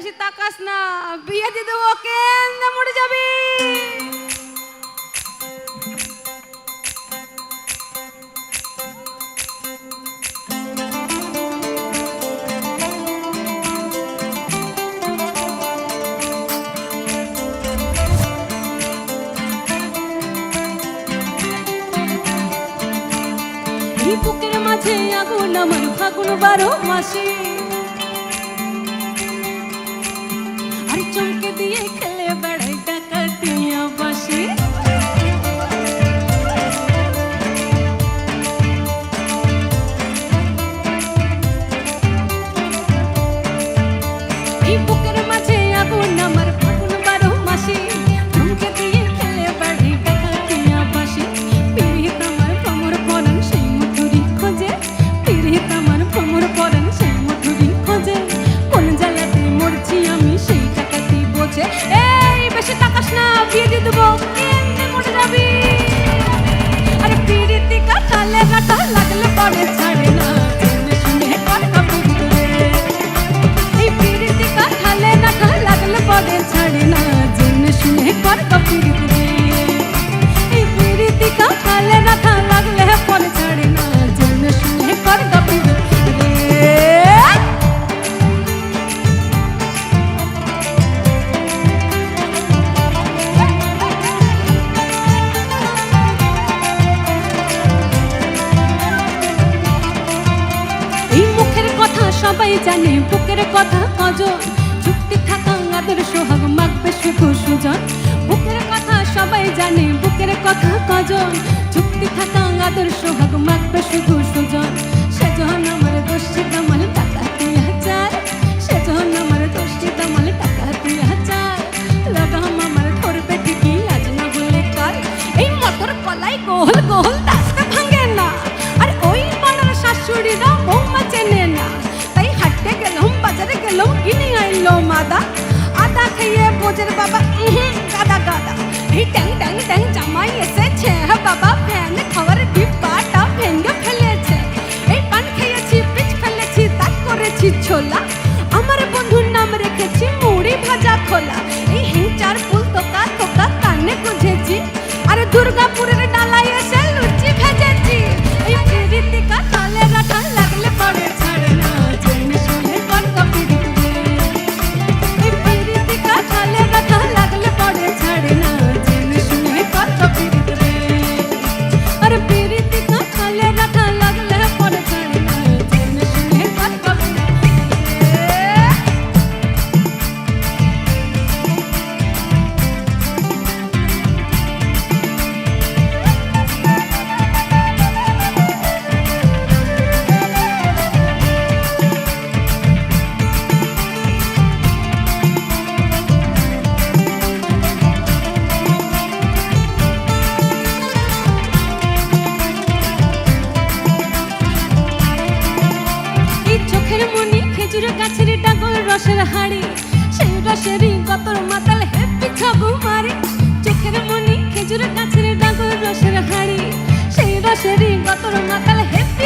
বেশি তাকাস না, বিয়ে দিয়ে দেবো, কেন মরে যাবি। এই বুকের মাঝে আগুন আমার ফাগুন 12 মাসে, আর চমকে দিয়ে খেলে বেড়াই ডাকাতিয়া বাসে। এই বুকের মাঝে আগুন আমার ফাগুন 12 মাসে, চমকে দিয়ে খেলে বেড়াই ডাকাতিয়া বাসে। পিরিত আমার ভ্রমর পরাণ সেই মধুরি খোঁজে, পিরিত আমার ভ্রমর পরাণ সেই মধুরি খোঁজে। কোন জ্বালাতে মরছি আমি সেই টাকাতেই বোঝে। এই বেশি তাকাস না, বিয়ে দিয়ে দেবো, কেন মরে যাবি। আরে পিরিতি কাটালে কাটা লাগলে পরে ছাড়ে না, জেনে শুনে কথা বলতে রে। এই পিরিতি কাটালে কাটা লাগলে পরে ছাড়ে না, জেনে শুনে কথা বলতে রে। এই পিরিতি কাটালে কাটা লাগলে পরে ছাড়ে না, জেনে শুনে কথা বলতে রে। এই মুখের কথা সবাই জানে, বুকের কথা কজন, চুক্তি থাকা আদর সোহাগ মাগবে শুধু সুজন। বুকের কথা সবাই জানে, বুকের কথা কজন, চুক্তি থাকা আদর সোহাগ মাগবে শুধু সুজন। সেজন আমার দোষী দামাল টাকা 3000, সেজন আমার দোষী দামাল টাকা 3000। লাগাম আমার ধরবে ঠিকই আজ না হলে কাল, এই মটর কলাই গোল গোল রাস্তা ভাঙে না। আর ওই পাড়ার শাশুড়িরা বৌমা চেনে না, তাই হাঁটতে গেলাম বাজারে গেলাম কিনে আইলো মাদা। আদা খেয়ে বোঝের বাবা গাদা গাদা। এই ট্যাং ট্যাং ট্যাং জামাই এসেছে, বাবা ফ্যান খাওয়ার ডিব্বাটা ভেঙে ফেলেছে। এই পান খেয়েছি, পিচ ফেলেছি, দাঁত করেছি ছোলা। আমার বন্ধুর নাম রেখেছি মুড়ি ভাজা খোলা। এই হিংচার ফুল তোকা তোকা কানে গুঁজেছি, আরে দুর্গাপুরের ডালায় এসে লুচি ভেজেছি। এই পিরিতি কাটালে কাটা লাগলে পরে ছাড়ে না, জেনে শুনে কথা পিরিতি রে। এই পিরিতি কাটালে কাটা লাগলে পরে ছাড়ে না, জেনে শুনে কথা পিরিতি রে। আরে পিরিতি কাটালে কাটা লাগলে পরে ছাড়ে না, জেনে শুনে কথা পিরিতি রে। এই চোখের মনি খেজুর গাছের ডাগর রসের হাড়ি, সেই রসেরই কতর মাতাল হেপি ছবু মারি। চোখের মনি খেজুর গাছের ডাগর রসের হাড়ি, সেই রসেরই কতর মাতাল হেপি